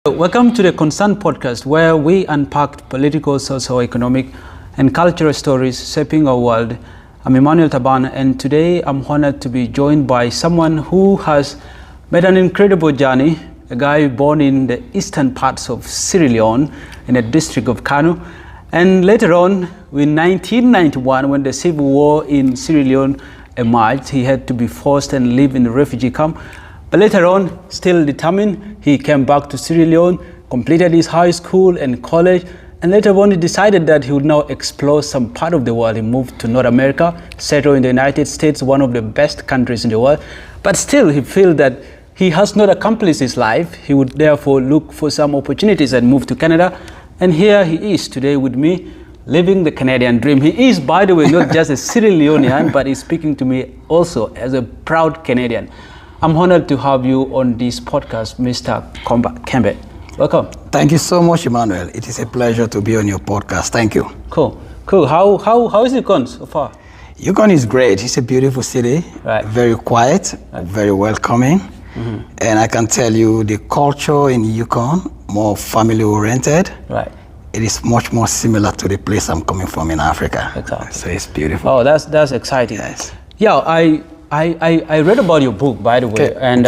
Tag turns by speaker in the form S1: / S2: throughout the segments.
S1: Welcome to the Concern Podcast, where we unpack political, socio-economic, and cultural stories shaping our world. I'm Emmanuel Taban, and today I'm honored to be joined by someone who has made an incredible journey, a guy born in the eastern parts of Sierra Leone in the district of Kano. And later on, in 1991, when the Civil War in Sierra Leone emerged, he had to be forced and live in a refugee camp. But later on, still determined, he came back to Sierra Leone, completed his high school and college, and later on he decided that he would now explore some part of the world. He moved to North America, settled in the United States, one of the best countries in the world. But still, he feels that he has not accomplished his life. He would therefore look for some opportunities and move to Canada. And here he is today with me, living the Canadian dream. He is, by the way, not just a Sierra Leonean, but he's speaking to me also as a proud Canadian. I'm honored to have you on this podcast, Mr. KOMBA Kembay. Welcome.
S2: Thank you so much, Emmanuel. It is a pleasure to be on your podcast. Thank you.
S1: Cool. How is it gone so far?
S2: Yukon is great. It's a beautiful city,
S1: right.
S2: Very quiet, right. Very welcoming. Mm-hmm. And I can tell you the culture in Yukon, more family-oriented.
S1: Right.
S2: It is much more similar to the place I'm coming from in Africa.
S1: Exactly.
S2: So it's beautiful.
S1: Oh, that's exciting.
S2: Yes.
S1: Yeah, I read about your book, by the way,
S2: okay.
S1: And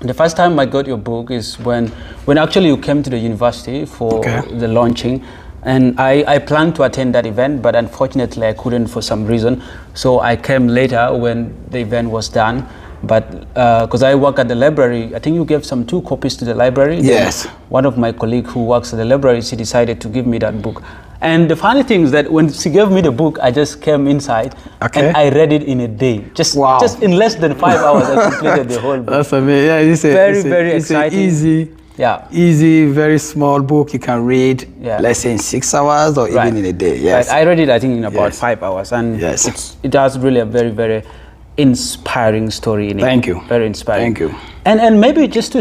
S1: the first time I got your book is when actually you came to the university for the launching, and I planned to attend that event, but unfortunately I couldn't for some reason, so I came later when the event was done. But because I work at the library, I think you gave some 2 copies to the library.
S2: Yes.
S1: Then one of my colleagues who works at the library, she decided to give me that book. And the funny thing is that when she gave me the book, I just came inside and I read it in a day. Just in less than 5 hours, I completed the whole book.
S2: That's amazing. Yeah,
S1: very exciting.
S2: Easy, very small book you can read, let's say in 6 hours or even in a day. Yes.
S1: Right. I read it, I think, in about 5 hours. And it has really a very, very inspiring story in it.
S2: Thank you.
S1: Very inspiring.
S2: Thank you.
S1: And maybe just to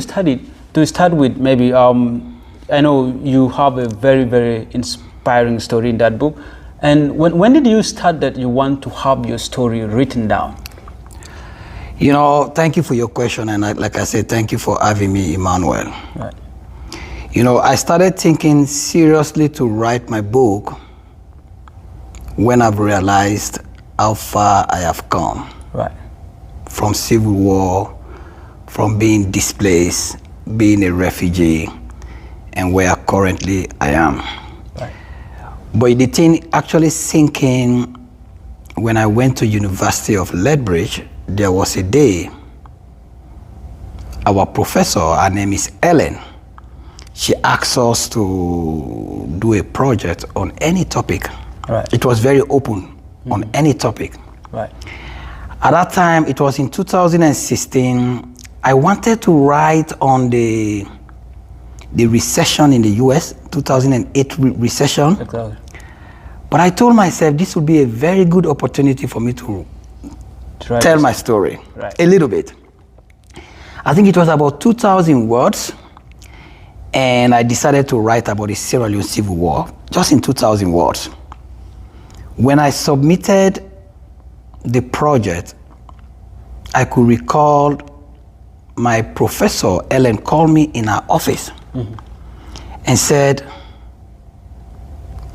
S1: start with, maybe, I know you have a very, very inspiring story in that book. And when did you start that you want to have your story written down?
S2: You know, thank you for your question. And like I said, thank you for having me, Emmanuel.
S1: Right.
S2: You know, I started thinking seriously to write my book when I've realized how far I have come.
S1: Right.
S2: From Civil War, from being displaced, being a refugee, and where currently I am.
S1: Right.
S2: But the thing actually sank in when I went to University of Lethbridge. There was a day, our professor, her name is Ellen, she asked us to do a project on any topic.
S1: Right.
S2: It was very open on any topic.
S1: Right.
S2: At that time, it was in 2016, I wanted to write on the recession in the US, 2008 recession.
S1: Exactly.
S2: But I told myself this would be a very good opportunity for me to tell my story a little bit. I think it was about 2,000 words, and I decided to write about the Sierra Leone Civil War, just in 2,000 words. When I submitted the project, I could recall my professor, Ellen, called me in her office and said,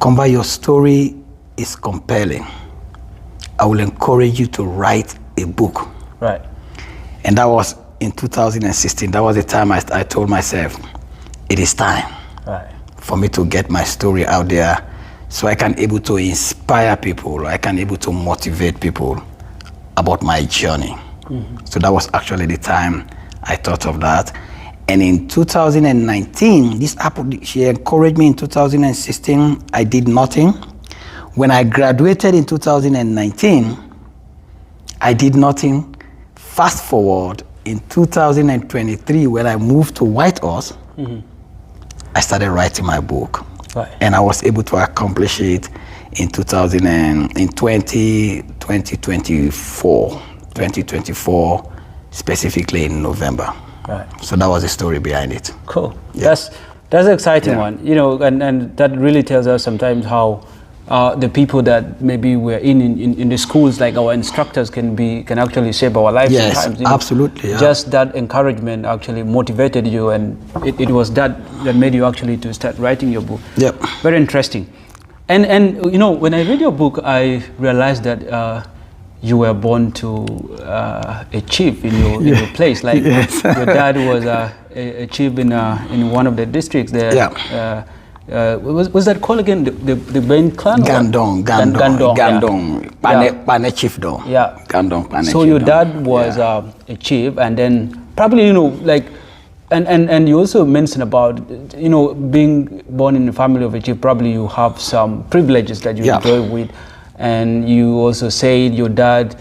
S2: "KOMBA, your story is compelling. I will encourage you to write a book."
S1: Right.
S2: And that was in 2016. That was the time I told myself, it is time for me to get my story out there so I can able to inspire people, I can able to motivate people about my journey. So that was actually the time I thought of that. And in 2019, this happened, she encouraged me in 2016, I did nothing. When I graduated in 2019, I did nothing. Fast forward, in 2023, when I moved to Whitehorse, I started writing my book.
S1: Right.
S2: And I was able to accomplish it in 2024, specifically in November.
S1: Right.
S2: So that was the story behind it.
S1: Cool. Yeah. That's an exciting one. You know, and that really tells us sometimes how the people that maybe we're in the schools, like our instructors can actually shape our lives.
S2: Yes,
S1: sometimes,
S2: absolutely. Yeah.
S1: Just that encouragement actually motivated you, and it was that made you actually to start writing your book.
S2: Yep.
S1: Very interesting. And you know, when I read your book, I realized that you were born to a chief in your place. Like
S2: yes.
S1: Your dad was a chief in one of the districts there.
S2: Yeah.
S1: Was that called again the main clan?
S2: Gandong.
S1: Yeah.
S2: Pane chief though.
S1: Yeah.
S2: Gandong Pane
S1: so
S2: chief.
S1: Your dad was a chief, and then probably, you know, like, and you also mentioned about, you know, being born in the family of a chief, probably you have some privileges that you enjoy with, and you also said your dad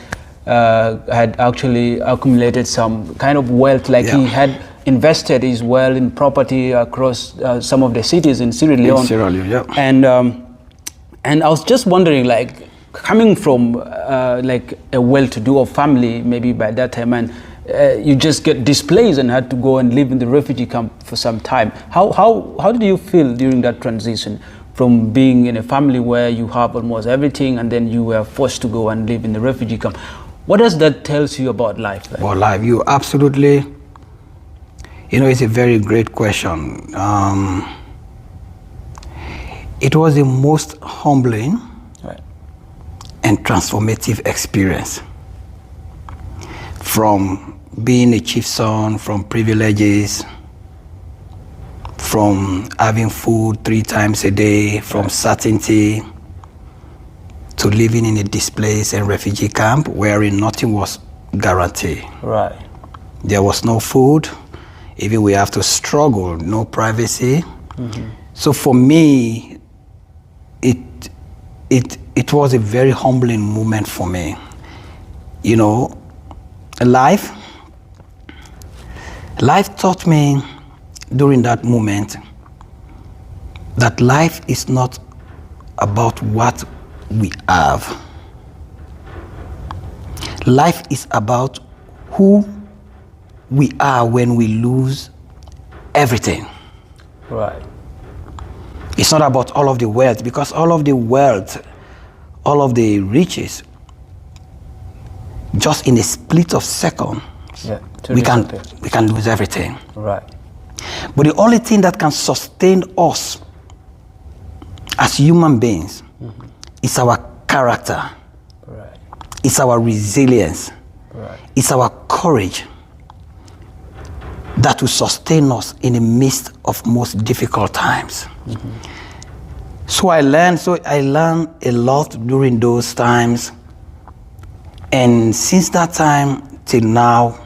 S1: had actually accumulated some kind of wealth, like he had invested his wealth in property across some of the cities in Sierra Leone.
S2: In Sierra Leone, yeah.
S1: And I was just wondering, like, coming from like a well-to-do family, maybe by that time, and you just get displaced and had to go and live in the refugee camp for some time. How did you feel during that transition from being in a family where you have almost everything, and then you were forced to go and live in the refugee camp? What does that tell you about life?
S2: About life, you absolutely. You know, it's a very great question. It was the most humbling and transformative experience. From being a chief's son, from privileges, from having food 3 times a day, from certainty, to living in a displaced and refugee camp wherein nothing was guaranteed.
S1: Right.
S2: There was no food. Even we have to struggle, no privacy. Mm-hmm. So for me, it was a very humbling moment for me. You know, life taught me during that moment that life is not about what we have. Life is about who we are when we lose everything.
S1: Right.
S2: It's not about all of the wealth, because all of the wealth, all of the riches, just in a split of second, we can lose everything.
S1: Right.
S2: But the only thing that can sustain us as human beings is our character.
S1: Right.
S2: It's our resilience.
S1: Right.
S2: It's our courage that will sustain us in the midst of most difficult times. Mm-hmm. So I learned a lot during those times. And since that time till now,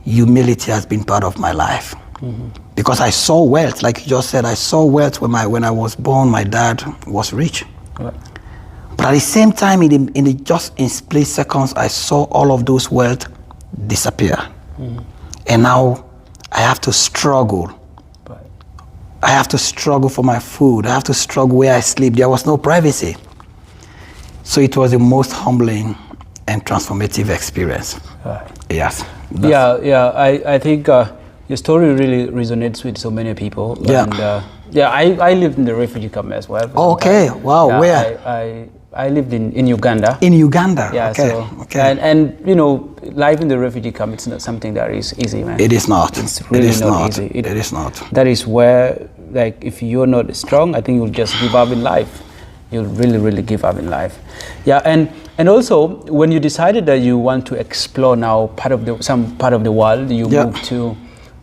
S2: humility has been part of my life. Mm-hmm. Because I saw wealth, like you just said, I saw wealth when I was born. My dad was rich. Right. But at the same time, just in split seconds, I saw all of those wealth disappear. Mm-hmm. And now I have to struggle. Right. I have to struggle for my food. I have to struggle where I sleep. There was no privacy. So it was the most humbling and transformative experience.
S1: Right.
S2: Yes.
S1: I think your story really resonates with so many people.
S2: Yeah.
S1: And I lived in the refugee camp as well.
S2: Okay. Wow. Where?
S1: I lived in Uganda.
S2: In Uganda.
S1: Yeah.
S2: Okay.
S1: So,
S2: okay.
S1: And you know, life in the refugee camp, it's not something that is easy, man.
S2: It is not.
S1: It's really not easy.
S2: It is not.
S1: That is where, like, if you're not strong, I think you'll just give up in life. You'll really, really give up in life. Yeah. And also, when you decided that you want to explore now some part of the world, you moved to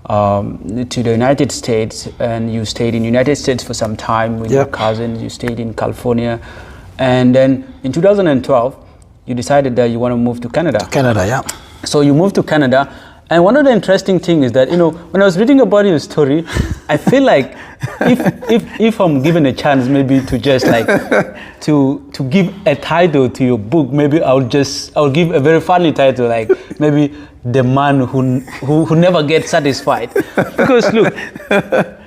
S1: the United States, and you stayed in the United States for some time with your cousins. You stayed in California, and then in 2012, you decided that you want to move to Canada.
S2: Canada, yeah.
S1: So you moved to Canada, and one of the interesting things is that, you know, when I was reading about your story, I feel like if I'm given a chance, maybe to just like to give a title to your book, maybe I'll give a very funny title, like maybe The Man who never gets satisfied. Because look,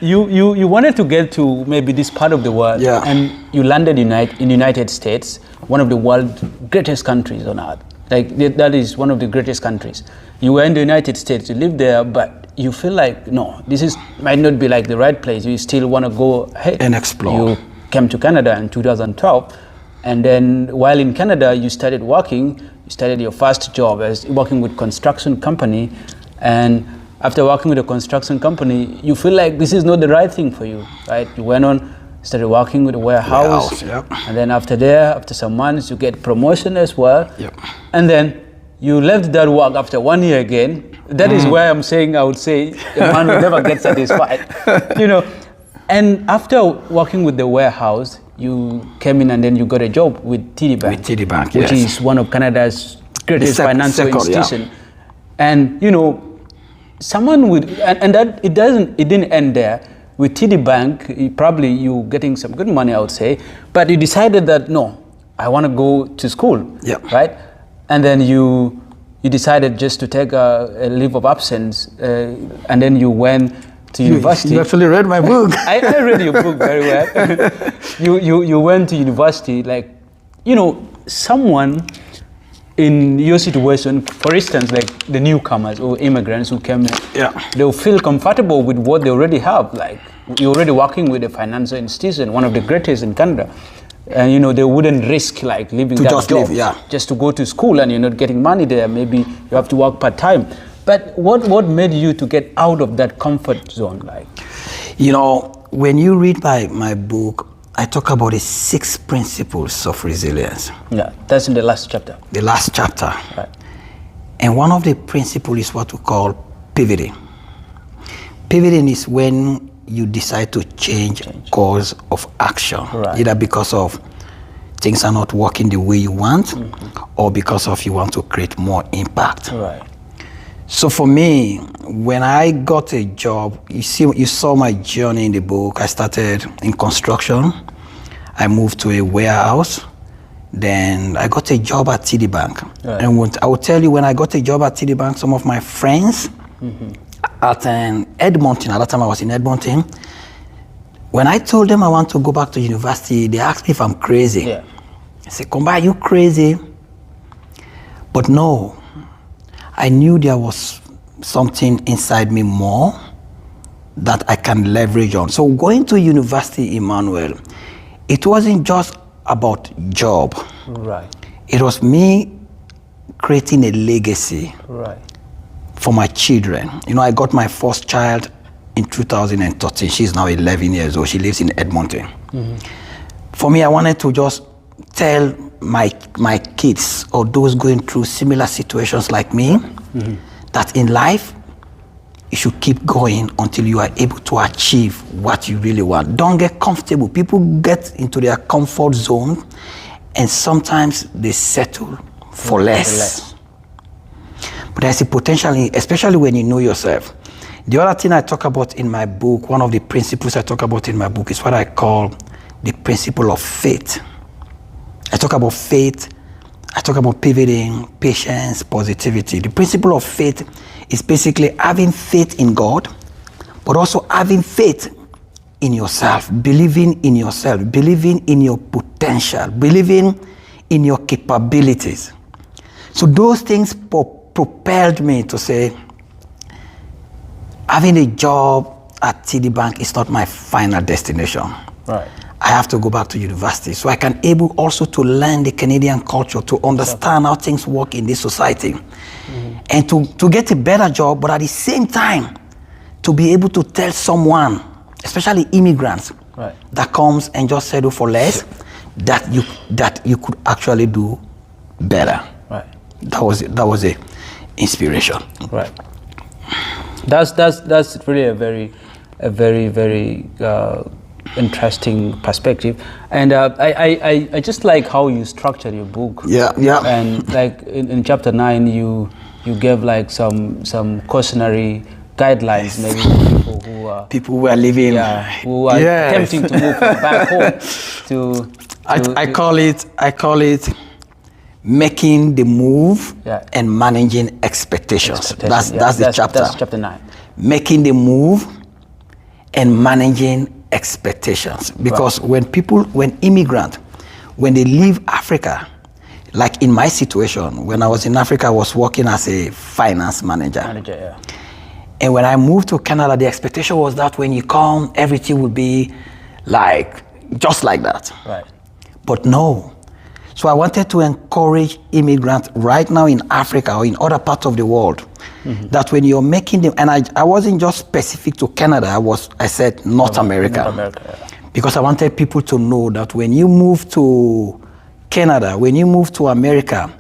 S1: you wanted to get to maybe this part of the world, and you landed in the United States, one of the world's greatest countries on earth. Like, that is one of the greatest countries. You were in the United States, you live there, but you feel like, no, might not be like the right place. You still want to go ahead
S2: and explore.
S1: came to Canada in 2012. And then while in Canada, you started working. You started your first job as working with construction company. And after working with a construction company, you feel like this is not the right thing for you, right? You went on, started working with a warehouse.
S2: Yep.
S1: And then after some months, you get promotion as well.
S2: Yep.
S1: And then you left that work after 1 year again. That is why I'm saying, I would say, a man will never get satisfied, you know. And after working with the warehouse, you came in and then you got a job with TD Bank.
S2: With TD Bank,
S1: which is one of Canada's greatest financial institution. Yeah. And, you know, someone with, and that it didn't end there. With TD Bank, you getting some good money, I would say, but you decided that, no, I want to go to school, right? And then you decided just to take a leave of absence, and then you went to university.
S2: You actually read my book.
S1: I read your book very well. You went to university, like, you know, someone in your situation, for instance, like the newcomers or immigrants who came, they'll feel comfortable with what they already have. Like, you're already working with a financial institution, one of the greatest in Canada. And, you know, they wouldn't risk like leaving that job just to go to school and you're not getting money there. Maybe you have to work part-time. But what made you to get out of that comfort zone? Like,
S2: you know, when you read my book, I talk about the 6 principles of resilience.
S1: Yeah, that's in the last chapter.
S2: The last chapter.
S1: Right.
S2: And one of the principles is what we call pivoting. Pivoting is when you decide to change course of action, either because of things are not working the way you want, or because of you want to create more impact.
S1: Right.
S2: So for me, when I got a job, you saw my journey in the book. I started in construction. I moved to a warehouse. Then I got a job at TD Bank. Right. And I will tell you, when I got a job at TD Bank, some of my friends at Edmonton, at that time I was in Edmonton, when I told them I want to go back to university, they asked me if I'm crazy.
S1: Yeah.
S2: I said, "Komba, are you crazy?" But no, I knew there was something inside me more that I can leverage on. So going to university, Emmanuel, it wasn't just about job.
S1: Right.
S2: It was me creating a legacy for my children. You know, I got my first child in 2013. She's now 11 years old. She lives in Edmonton. For me, I wanted to just tell my kids or those going through similar situations like me that in life, you should keep going until you are able to achieve what you really want. Don't get comfortable. People get into their comfort zone and sometimes they settle for less. But there's a potential, especially when you know yourself. The other thing I talk about in my book, one of the principles I talk about in my book is what I call the principle of faith. I talk about faith, I talk about pivoting, patience, positivity. The principle of faith is basically having faith in God, but also having faith in yourself, believing in yourself, believing in your potential, believing in your capabilities. So those things propelled me to say, having a job at TD Bank is not my final destination.
S1: Right.
S2: I have to go back to university so I can able also to learn the Canadian culture, to understand how things work in this society, and to get a better job, but at the same time, to be able to tell someone, especially immigrants, that comes and just settle for less, that you could actually do better.
S1: Right.
S2: That was a inspiration.
S1: Right. That's really a very interesting perspective, and I just like how you structured your book.
S2: Yeah.
S1: And like in chapter 9, you gave like some cautionary guidelines, maybe for people who
S2: are living,
S1: who are attempting to move back home.
S2: I call it making the move and managing expectations. That's the chapter.
S1: That's chapter 9.
S2: Making the move and managing expectations. Because when immigrants, when they leave Africa, like in my situation, when I was in Africa, I was working as a finance manager. And when I moved to Canada, the expectation was that when you come, everything would be like, just like that.
S1: Right.
S2: But no. So I wanted to encourage immigrants right now in Africa or in other parts of the world that when you're making them, and I wasn't just specific to Canada, I said North America.
S1: North America, yeah.
S2: Because I wanted people to know that when you move to Canada, when you move to America,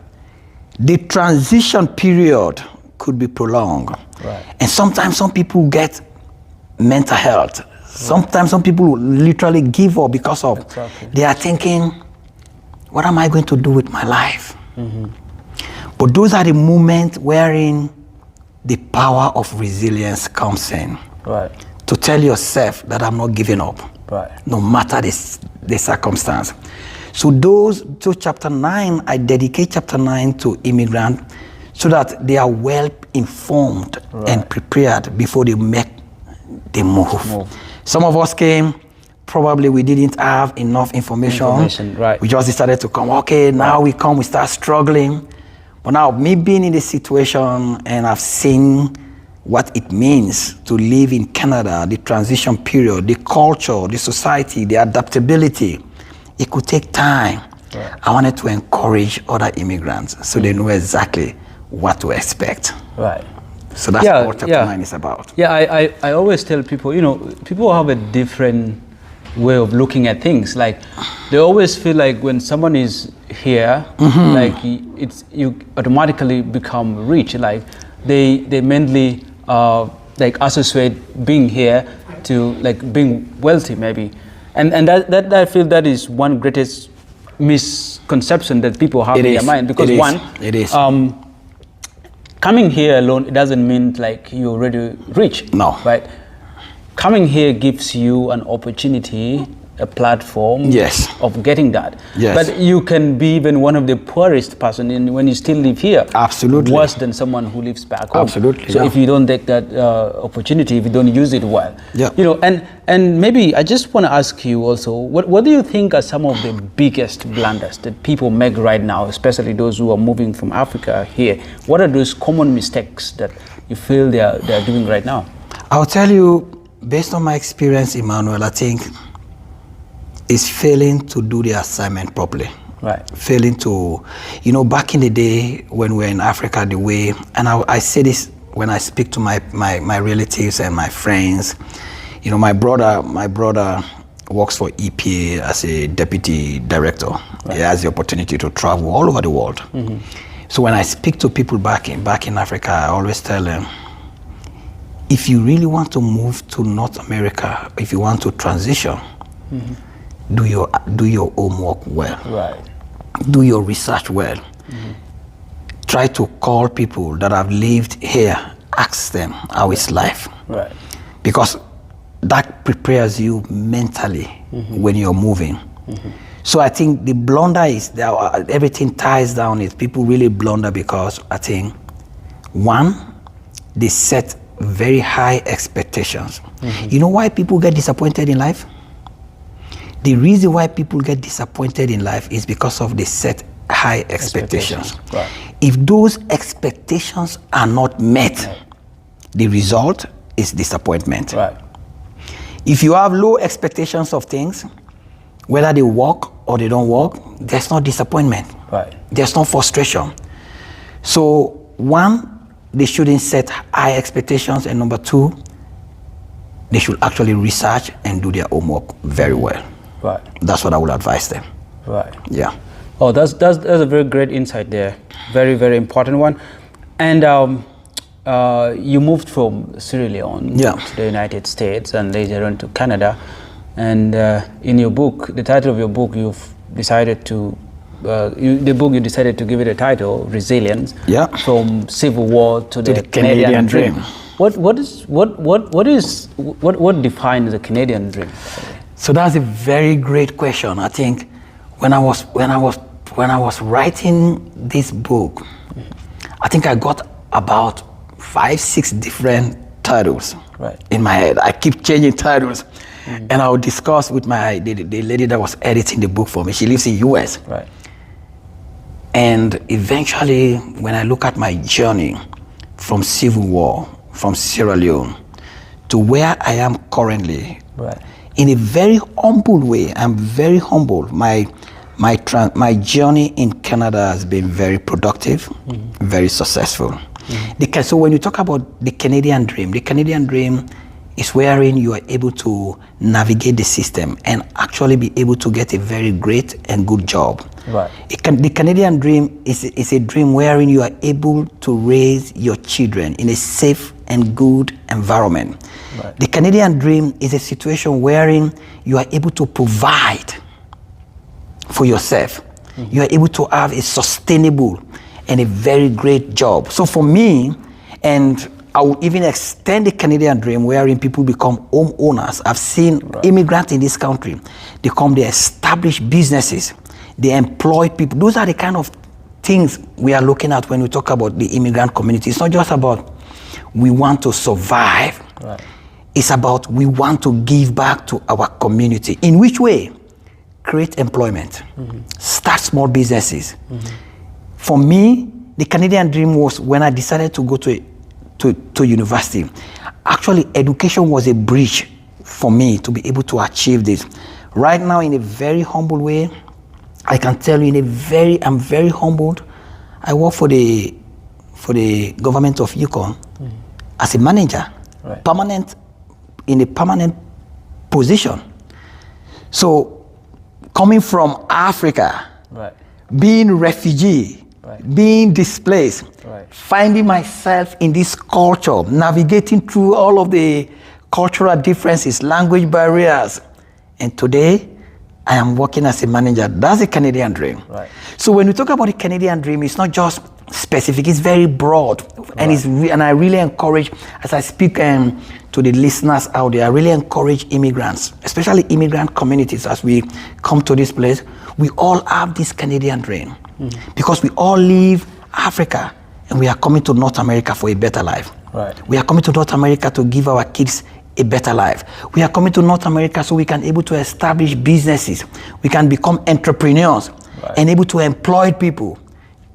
S2: the transition period could be prolonged.
S1: Right.
S2: And sometimes some people get mental health. Right. Sometimes some people literally give up because of they are thinking, what am I going to do with my life? But those are the moments wherein the power of resilience comes in.
S1: Right.
S2: To tell yourself that I'm not giving up.
S1: Right.
S2: No matter the circumstance. So chapter 9, I dedicate chapter 9 to immigrants so that they are well informed and prepared before they make the move. Some of us came, probably we didn't have enough information.
S1: Right.
S2: We just decided to come. Okay, now we come, we start struggling. But now, me being in this situation and I've seen what it means to live in Canada, the transition period, the culture, the society, the adaptability, it could take time. Right. I wanted to encourage other immigrants so they know exactly what to expect.
S1: Right.
S2: So that's what chapter 9 is about.
S1: Yeah, I always tell people, people have a different way of looking at things. Like, they always feel like when someone is here, like you automatically become rich. Like they mainly like associate being here to like being wealthy maybe, and that I feel that is one greatest misconception that people have in their mind, because
S2: it is.
S1: Coming here alone, it doesn't mean like you're already rich.
S2: No.
S1: Right? Coming here gives you an opportunity, a platform of getting that.
S2: Yes.
S1: But you can be even one of the poorest person when you still live here.
S2: Absolutely.
S1: Worse than someone who lives back home.
S2: Absolutely.
S1: So if you don't take that opportunity, if you don't use it well.
S2: Yeah.
S1: And maybe I just want to ask you also, what do you think are some of the biggest blunders that people make right now, especially those who are moving from Africa here? What are those common mistakes that you feel they are doing right now?
S2: I'll tell you, based on my experience, Emmanuel, I think is failing to do the assignment properly.
S1: Right.
S2: Failing to, back in the day when we were in Africa, the way, and I say this when I speak to my relatives and my friends, my brother works for EPA as a deputy director. Right. He has the opportunity to travel all over the world. So when I speak to people back in Africa, I always tell them, if you really want to move to North America, if you want to transition, do your homework well.
S1: Right.
S2: Do your research well. Try to call people that have lived here, ask them how is life.
S1: Right.
S2: Because that prepares you mentally when you're moving. So I think the blunder is that everything ties down is people really blunder because I think, one, they set very high expectations. You know why people get disappointed in life? The reason why people get disappointed in life is because of they set high expectations.
S1: Right.
S2: If those expectations are not met, the result is disappointment.
S1: Right.
S2: If you have low expectations of things, whether they work or they don't work, there's no disappointment.
S1: Right.
S2: There's no frustration. So one, they shouldn't set high expectations, and number two, they should actually research and do their homework very well.
S1: Right.
S2: That's what I would advise them.
S1: Right.
S2: Yeah.
S1: Oh, that's a very great insight there. Very, very important one. And you moved from Sierra Leone to the United States and later on to Canada. And in your book, the title of your book, you've decided to you decided to give it a title, Resilience.
S2: Yeah.
S1: From Civil War to the Canadian Dream. What defines the Canadian Dream?
S2: So that's a very great question. I think when I was writing this book, I think I got about 5-6 different titles in my head. I keep changing titles, and I would discuss with the lady that was editing the book for me. She lives in US.
S1: Right.
S2: And eventually, when I look at my journey from Civil War, from Sierra Leone, to where I am currently,
S1: Right.
S2: In a very humble way. I'm very humble. My journey in Canada has been very productive, very successful. So when you talk about the Canadian dream is wherein you are able to navigate the system and actually be able to get a very great and good job.
S1: Right.
S2: The Canadian dream is a dream wherein you are able to raise your children in a safe and good environment.
S1: Right.
S2: The Canadian dream is a situation wherein you are able to provide for yourself. You are able to have a sustainable and a very great job. So for me, and I will even extend the Canadian dream wherein people become homeowners. I've seen immigrants in this country, they establish businesses, they employ people. Those are the kind of things we are looking at when we talk about the immigrant community. It's not just about we want to survive.
S1: Right.
S2: It's about we want to give back to our community. In which way? Create employment, start small businesses. For me, the Canadian dream was when I decided to go to university. Actually, education was a bridge for me to be able to achieve this. Right now, in a very humble way, I can tell you I'm very humbled. I work for the government of Yukon as a manager, in a permanent position. So, coming from Africa, being refugee, being displaced, finding myself in this culture, navigating through all of the cultural differences, language barriers, and today I am working as a manager. That's the Canadian dream. Right. So when we talk about the Canadian dream, it's not just specific, it's very broad. And and I really encourage, as I speak to the listeners out there, I really encourage immigrants, especially immigrant communities, as we come to this place, we all have this Canadian dream. Because we all leave Africa and we are coming to North America for a better life. Right. We are coming to North America to give our kids a better life. We are coming to North America so we can able to establish businesses. We can become entrepreneurs and able to employ people.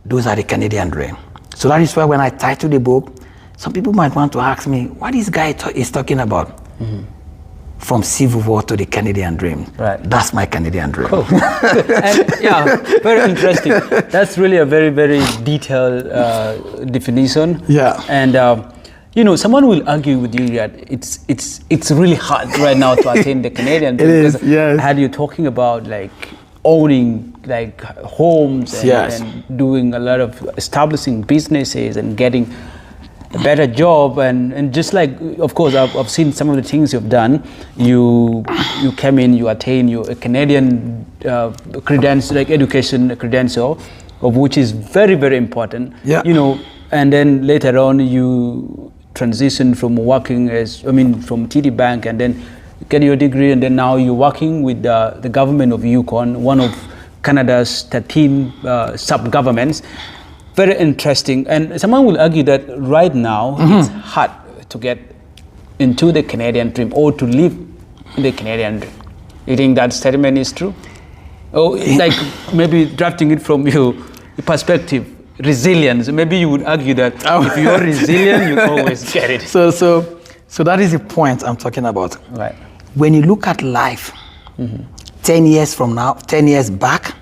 S2: Those are the Canadian dream. So that is why when I title the book, some people might want to ask me, what this guy is talking about? From Civil War to the Canadian dream. Right. That's my Canadian dream. Cool.
S1: And, yeah, very interesting. That's really a very, very detailed definition.
S2: Yeah.
S1: And someone will argue with you that it's really hard right now to attain the Canadian dream.
S2: It is, yes.
S1: I had you talking about owning homes and doing a lot of establishing businesses and getting a better job and just of course I've seen some of the things you've done. You came in, you attained your Canadian credential, education credential, of which is very, very important. Yeah. And then later on you transitioned from working from TD Bank and then get your degree, and then now you're working with the government of Yukon, one of Canada's 13 sub-governments. Very interesting. And someone will argue that right now it's hard to get into the Canadian dream or to live in the Canadian dream. You think that statement is true? Or maybe drafting it from your perspective, resilience. Maybe you would argue that if you're resilient, you always get it.
S2: So that is the point I'm talking about.
S1: Right.
S2: When you look at life, 10 years from now, 10 years back,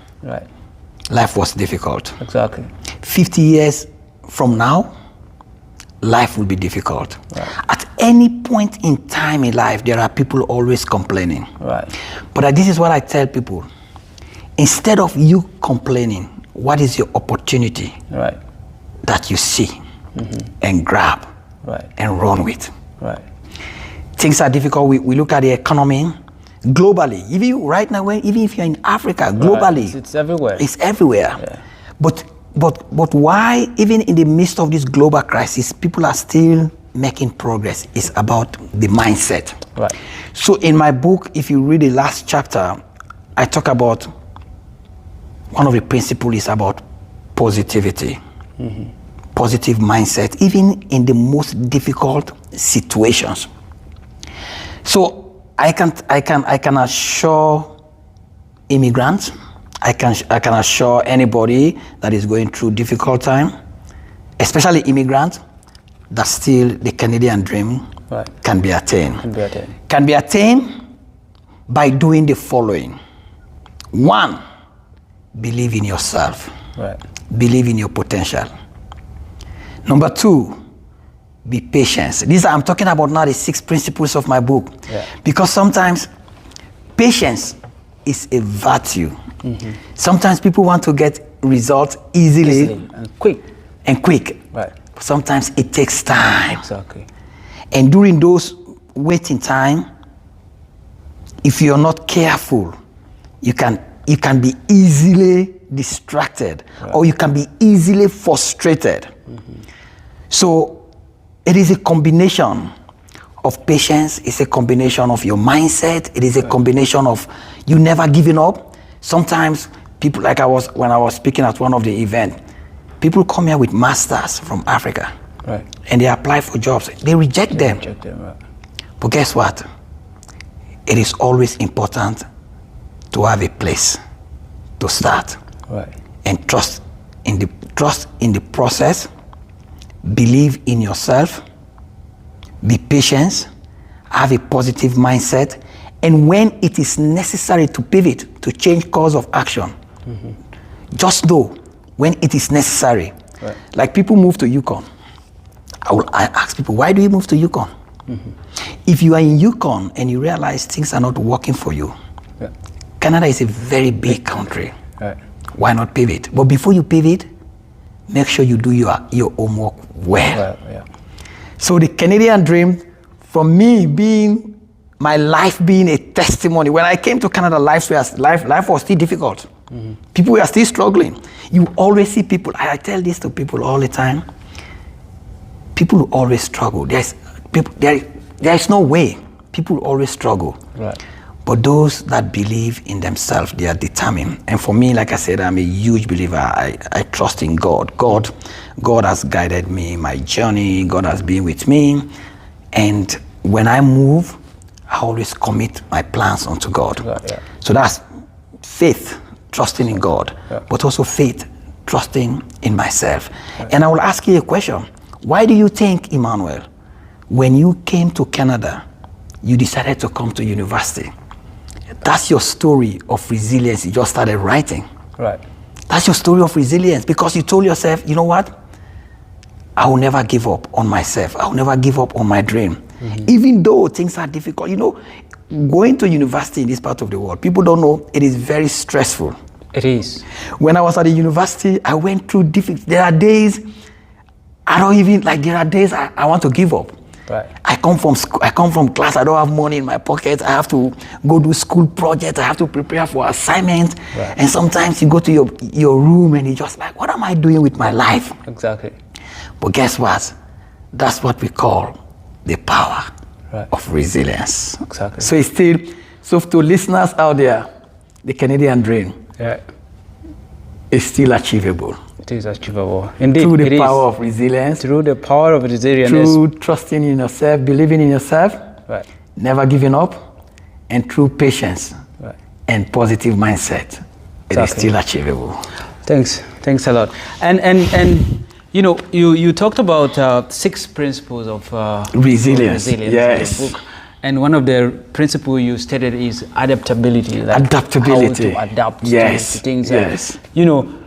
S2: life was difficult.
S1: Exactly.
S2: 50 years from now, life will be difficult. Right. At any point in time in life, there are people always complaining.
S1: Right.
S2: But this is what I tell people. Instead of you complaining, what is your opportunity that you see and grab and run with? Right. Things are difficult. We look at the economy globally. Even right now, even if you're in Africa, globally,
S1: it's everywhere.
S2: It's everywhere. Yeah. But why, even in the midst of this global crisis, people are still making progress? It's about the mindset. Right. So in my book, if you read the last chapter, I talk about one of the principles is about positivity, positive mindset, even in the most difficult situations. So I can assure immigrants, I can assure anybody that is going through difficult time, especially immigrants, that still the Canadian dream can be attained. Can be attained by doing the following. One, believe in yourself.
S1: Right.
S2: Believe in your potential. Number two, be patient. I'm talking about now the 6 principles of my book.
S1: Yeah.
S2: Because sometimes patience is a virtue. Sometimes people want to get results easily and quick.
S1: Right.
S2: Sometimes it takes time.
S1: Exactly.
S2: And during those waiting time, if you're not careful, you can be easily distracted,
S1: right,
S2: or you can be easily frustrated. So it is a combination of patience. It's a combination of your mindset. It is a combination of you never giving up. Sometimes people, like when I was speaking at one of the events, people come here with masters from Africa,
S1: right,
S2: and they apply for jobs. They reject them.
S1: Right.
S2: But guess what? It is always important to have a place to start,
S1: right,
S2: and trust in the process. Believe in yourself. Be patient. Have a positive mindset. And when it is necessary to pivot, to change course of action, just know when it is necessary.
S1: Right.
S2: Like people move to Yukon. I ask people, why do you move to Yukon? If you are in Yukon and you realize things are not working for you,
S1: yeah,
S2: Canada is a very big country.
S1: right,
S2: Why not pivot? But before you pivot, make sure you do your homework well.
S1: right, yeah,
S2: So the Canadian dream, for me my life being a testimony. When I came to Canada, life was still difficult. People were still struggling. You always see people, I tell this to people all the time, people will always struggle. There is no way. People will always struggle.
S1: right.
S2: But those that believe in themselves, they are determined. And for me, like I said, I'm a huge believer. I trust in God. God has guided me, my journey. God has been with me. And when I move, I always commit my plans unto God.
S1: Yeah.
S2: So that's faith, trusting in God, but also faith, trusting in myself. And I will ask you a question. Why do you think, Emmanuel, when you came to Canada, you decided to come to university? That's your story of resilience you just started writing.
S1: Right.
S2: That's your story of resilience, because you told yourself, you know what? I will never give up on myself. I will never give up on my dream. Even though things are difficult. You know, going to university in this part of the world, people don't know, it is very stressful.
S1: It is.
S2: When I was at the university, I went through there are days I want to give up.
S1: Right.
S2: I come from class, I don't have money in my pocket, I have to go do school projects, I have to prepare for assignments.
S1: Right.
S2: And sometimes you go to your room and you're just like, what am I doing with my life?
S1: Exactly.
S2: But guess what? That's what we call the power of resilience.
S1: Exactly.
S2: So to listeners out there, the Canadian dream is still achievable.
S1: It is achievable. Indeed,
S2: through the power of resilience.
S1: Through the power of resilience.
S2: Through trusting in yourself, believing in yourself, never giving up, and through patience and positive mindset, it is still achievable.
S1: Thanks a lot. And you know, you talked about 6 principles of resilience in the book. And one of the principles you stated is adaptability. Like
S2: adaptability.
S1: How to adapt to things. Yes. You know,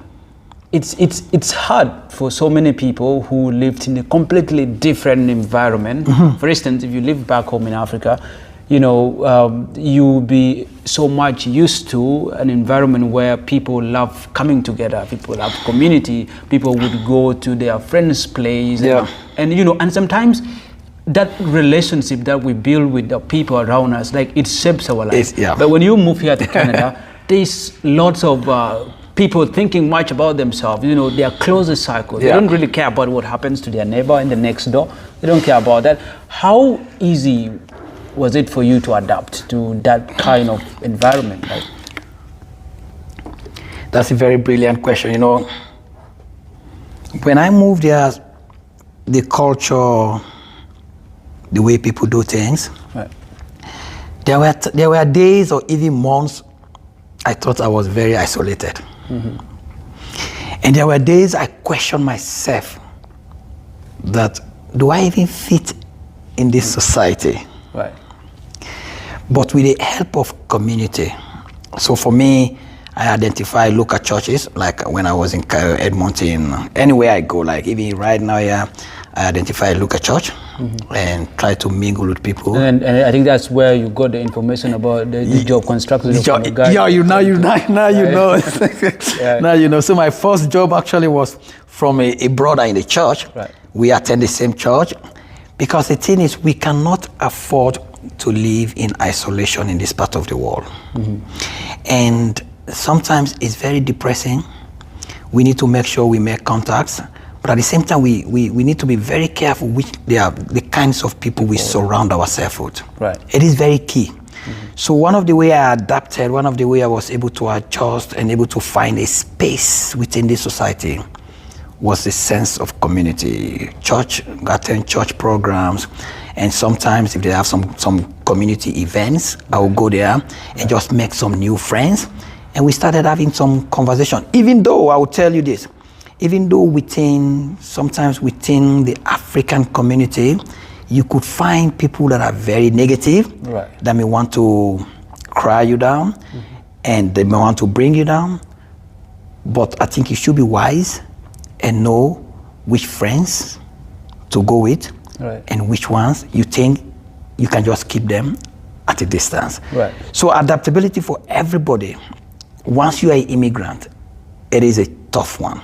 S1: it's hard for so many people who lived in a completely different environment. For instance, if you live back home in Africa, you know, you'll be so much used to an environment where people love coming together, people love community, people would go to their friends' place, and you know, and sometimes that relationship that we build with the people around us, like it shapes our life. But when you move here to Canada, there's lots of people thinking much about themselves, you know, their closest cycle. They don't really care about what happens to their neighbor in the next door. They don't care about that. How easy was it for you to adapt to that kind of environment? Like,
S2: that's a very brilliant question. You know, when I moved there, the culture, the way people do things, there were days or even months I thought I was very isolated. And there were days I questioned myself that, do I even fit in this society? but with the help of community. So for me, I identify local churches, like when I was in Edmonton, anywhere I go, like even right now here, I identify a local church and try to mingle with people.
S1: And I think that's where you got the information about the job construction.
S2: Now you know.
S1: Yeah.
S2: Now you know. So my first job actually was from a brother in the church.
S1: Right.
S2: We attend the same church because the thing is, we cannot afford to live in isolation in this part of the world. And sometimes it's very depressing. We need to make sure we make contacts, but at the same time, we need to be very careful which they are the kinds of people we surround ourselves with.
S1: Right.
S2: It is very key. So one of the way I adapted, one of the way I was able to adjust and able to find a space within this society was the sense of community. Church, attend church programs, and sometimes if they have some community events, I will go there and just make some new friends. And we started having some conversation. Even though, I will tell you this, even though sometimes within the African community, you could find people that are very negative, that may want to cry you down, and they may want to bring you down. But I think you should be wise and know which friends to go with, and which ones you think you can just keep them at a distance. So adaptability for everybody. Once you are an immigrant, it is a tough one.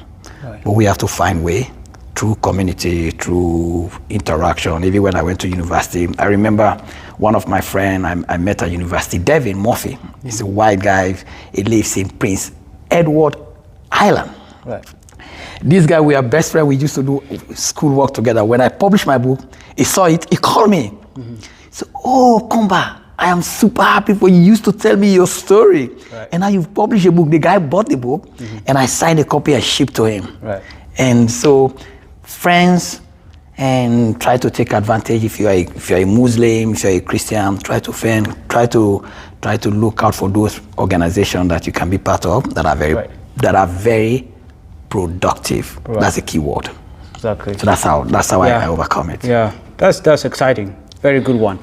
S2: But we have to find way through community, through interaction. Even when I went to university, I remember one of my friends I met at university, Devin Murphy. He's a white guy. He lives in Prince Edward Island. This guy, we are best friends. We used to do school work together. When I published my book, he saw it, he called me. He said, "Oh, Komba, I am super happy for you. Used to tell me your story. And now you've published a book." The guy bought the book, and I signed a copy and shipped to him. And so, friends, and try to take advantage. If you're a Muslim, if you're a Christian, try to look out for those organizations that you can be part of that are very productive. That's a key word.
S1: Exactly.
S2: So that's how I overcome it.
S1: Yeah, that's exciting. Very good one.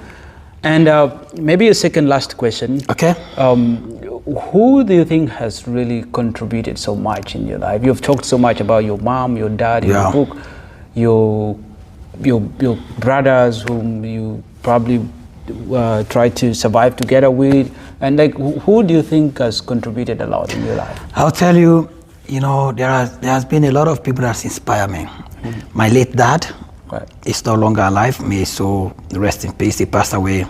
S1: And maybe a second last question.
S2: Okay.
S1: Who do you think has really contributed so much in your life? You've talked so much about your mom, your dad, your book, your brothers whom you probably try to survive together with, and like who do you think has contributed a lot in your life?
S2: I'll tell you, there has been a lot of people that inspire me. My late dad is no longer alive. May so rest in peace. He passed away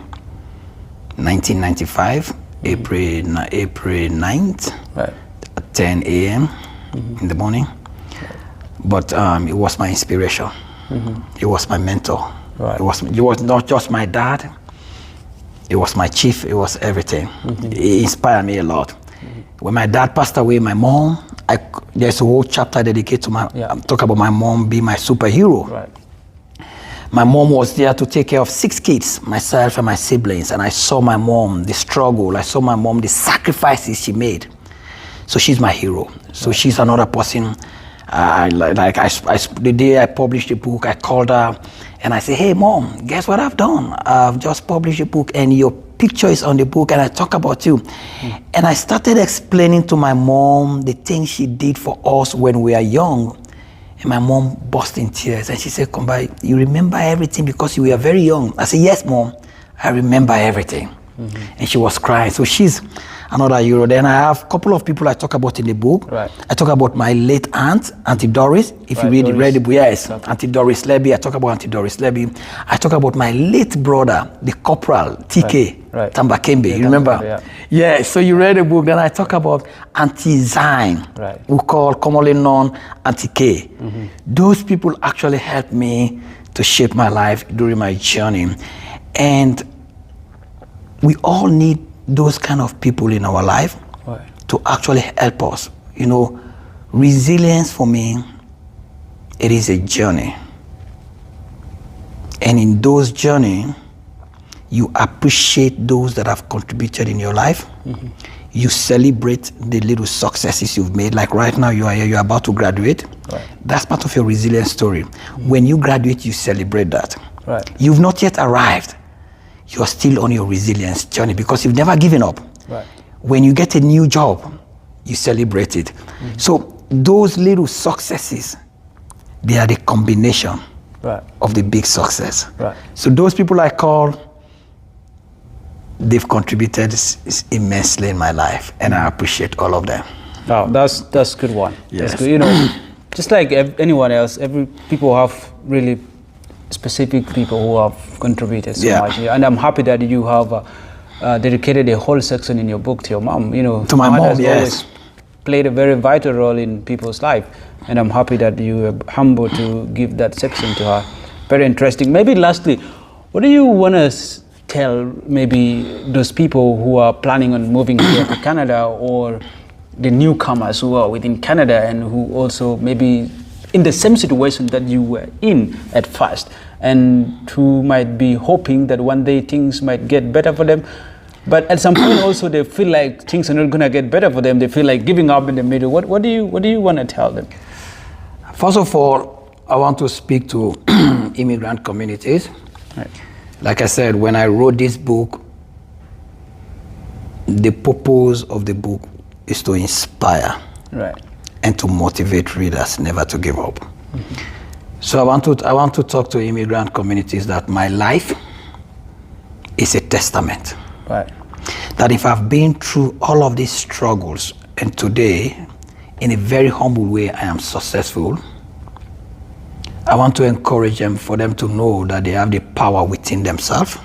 S2: 1995, April 9th, at 10 a.m. in the morning. But it was my inspiration. He was my mentor. It was not just my dad. It was my chief. It was everything. He inspired me a lot. When my dad passed away, my mom, there's a whole chapter dedicated to talk about my mom being my superhero. My mom was there to take care of 6 kids, myself and my siblings, and I saw my mom, the struggle. I saw my mom, the sacrifices she made. So she's my hero. So she's another person. The day I published the book, I called her and I said, "Hey mom, guess what I've done? I've just published a book and your picture is on the book and I talk about you." And I started explaining to my mom the things she did for us when we were young. And my mom burst in tears and she said, "Komba, you remember everything because you were very young?" I said, "Yes, mom, I remember everything." And she was crying. So she's another hero. Then I have a couple of people I talk about in the book. I talk about my late aunt, Auntie Doris. If you read the book, yes, Auntie Doris Leby. I talk about Auntie Doris Leby. I talk about my late brother, the corporal, TK, KOMBA Kembay. You remember? Yeah, so you read the book. Then I talk about Auntie Zine, who call commonly known Auntie K. Those people actually helped me to shape my life during my journey. And we all need those kind of people in our life to actually help us. Resilience for me, it is a journey. And in those journey, you appreciate those that have contributed in your life. You celebrate the little successes you've made. Like right now, you are here, you're about to graduate. That's part of your resilience story. When you graduate, you celebrate that. You've not yet arrived. you're still on your resilience journey because you've never given up.
S1: Right.
S2: When you get a new job, you celebrate it. So those little successes, they are the combination of the big success.
S1: Right.
S2: So those people I call, they've contributed immensely in my life, and I appreciate all of them.
S1: Wow, that's a good one.
S2: Yes.
S1: That's good. You know, just like anyone else, people have really specific people who have contributed so much. And I'm happy that you have dedicated a whole section in your book to your mom. You know,
S2: to my mom, yes.
S1: Always played a very vital role in people's life, and I'm happy that you were humble to give that section to her. Very interesting. Maybe lastly, what do you want to tell maybe those people who are planning on moving here to Canada, or the newcomers who are within Canada and who also maybe in the same situation that you were in at first, and who might be hoping that one day things might get better for them, but at some point also they feel like things are not going to get better for them, they feel like giving up in the middle? What do you want to tell them?
S2: First of all, I want to speak to immigrant communities.
S1: Right.
S2: Like I said, when I wrote this book, the purpose of the book is to inspire and to motivate readers never to give up. So I want to talk to immigrant communities that my life is a testament. That if I've been through all of these struggles, and today, in a very humble way, I am successful, I want to encourage them, for them to know that they have the power within themselves.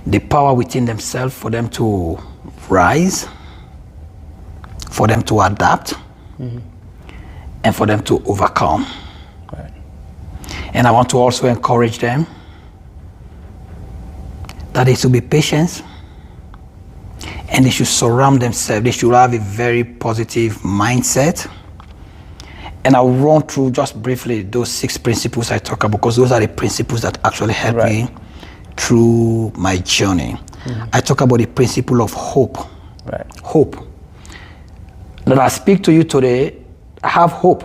S2: The power within themselves for them to rise, for them to adapt, and for them to overcome. And I want to also encourage them that they should be patient, and they should surround themselves. They should have a very positive mindset. And I'll run through just briefly those 6 principles I talk about, because those are the principles that actually help me through my journey. I talk about the principle of hope. Hope. That I speak to you today, have hope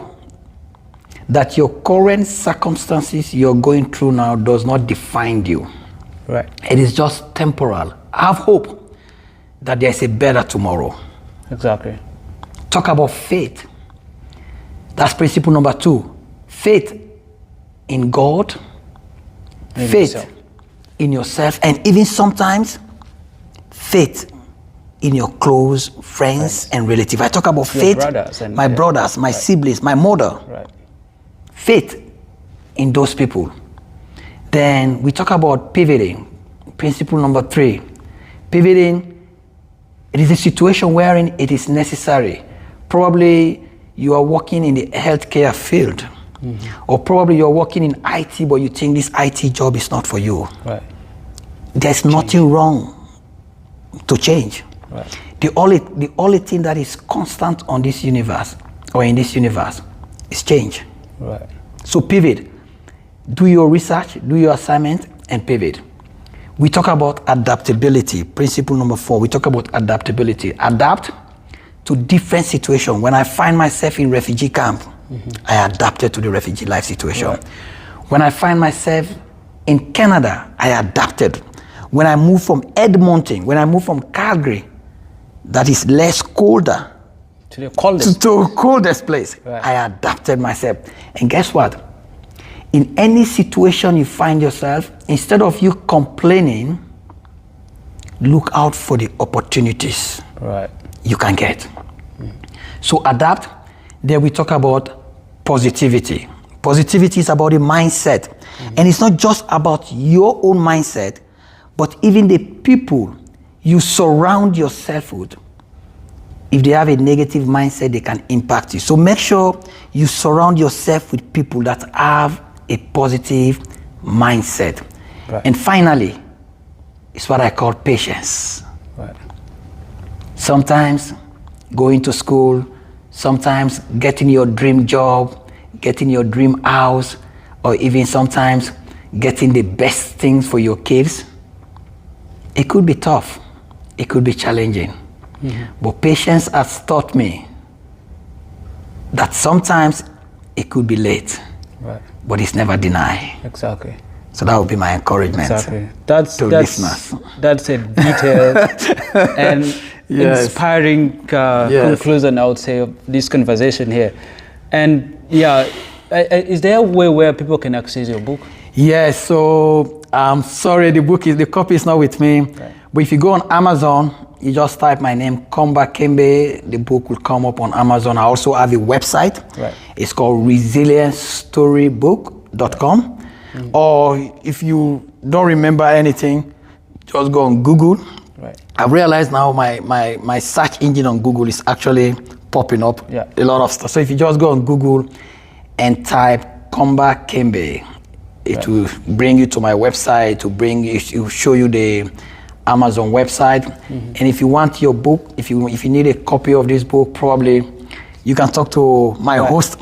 S2: that your current circumstances you're going through now does not define you. It is just temporal. Have hope that there's a better tomorrow.
S1: Exactly.
S2: Talk about faith. That's principle number 2. Faith in God, faith in yourself, and even sometimes faith in your close friends and relatives. I talk about faith, my brothers, my siblings, my mother. Faith in those people. Then we talk about pivoting. Principle number 3. Pivoting, it is a situation wherein it is necessary. Probably you are working in the healthcare field, or probably you're working in IT, but you think this IT job is not for you. There's nothing wrong to change. The only thing that is constant on this universe, or in this universe, is change. So pivot. Do your research, do your assignment, and pivot. We talk about adaptability. Principle number 4, we talk about adaptability. Adapt to different situations. When I find myself in refugee camp, I adapted to the refugee life situation. When I find myself in Canada, I adapted. When I moved from Edmonton, when I moved from Calgary, that is less colder,
S1: to the coldest,
S2: to coldest place, I adapted myself. And guess what? In any situation you find yourself, instead of you complaining, look out for the opportunities you can get. So adapt. Then we talk about positivity. Positivity is about the mindset. And it's not just about your own mindset, but even the people you surround yourself with. If they have a negative mindset, they can impact you. So make sure you surround yourself with people that have a positive mindset. And finally, it's what I call patience. Sometimes going to school, sometimes getting your dream job, getting your dream house, or even sometimes getting the best things for your kids, it could be tough. It could be challenging. But patience has taught me that sometimes it could be late, but it's never denied.
S1: Exactly.
S2: So that would be my encouragement to listeners.
S1: That's a detailed and inspiring conclusion, I would say, of this conversation here. And is there a way where people can access your book?
S2: Yes, so I'm sorry, the copy is not with me. Right. But if you go on Amazon, you just type my name, KOMBA Kembay, the book will come up on Amazon. I also have a website. Right. It's called resiliencestorybook.com. Right. Or if you don't remember anything, just go on Google. Right. I realize now my search engine on Google is actually popping up a lot of stuff. So if you just go on Google and type KOMBA Kembay, it will bring you to my website, it will show you the Amazon website. And if you want your book, if you need a copy of this book, probably you can talk to my host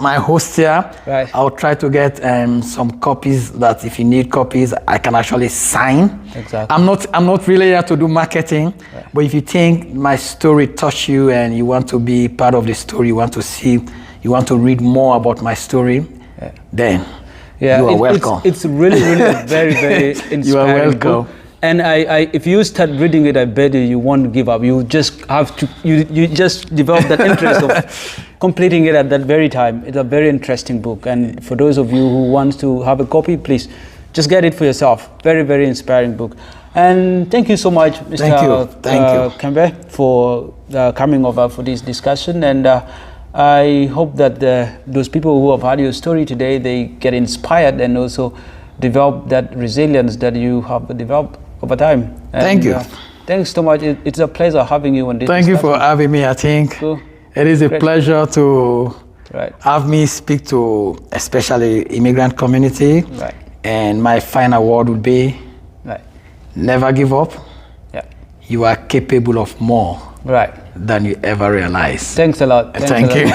S2: here. Right. I'll try to get some copies that if you need copies, I can actually sign. Exactly. I'm not really here to do marketing, but if you think my story touched you and you want to be part of the story, you want to read more about my story, then you are welcome.
S1: It's really a very, very inspiring
S2: you are welcome.
S1: Book. And if you start reading it, I bet you won't give up. You just have to, you just develop that interest of completing it at that very time. It's a very interesting book. And for those of you who want to have a copy, please just get it for yourself. Very, very inspiring book. And thank you so much, Mr. Kembay, for coming over for this discussion. And I hope that those people who have heard your story today, they get inspired and also develop that resilience that you have developed over time. And
S2: thank you.
S1: Thanks so much. It's a pleasure having you on this.
S2: Thank you for having me. I think it is a pleasure to have me speak to especially immigrant community. Right. And my final word would be never give up. Yeah. You are capable of more than you ever realize.
S1: Thanks a lot.
S2: Thank you.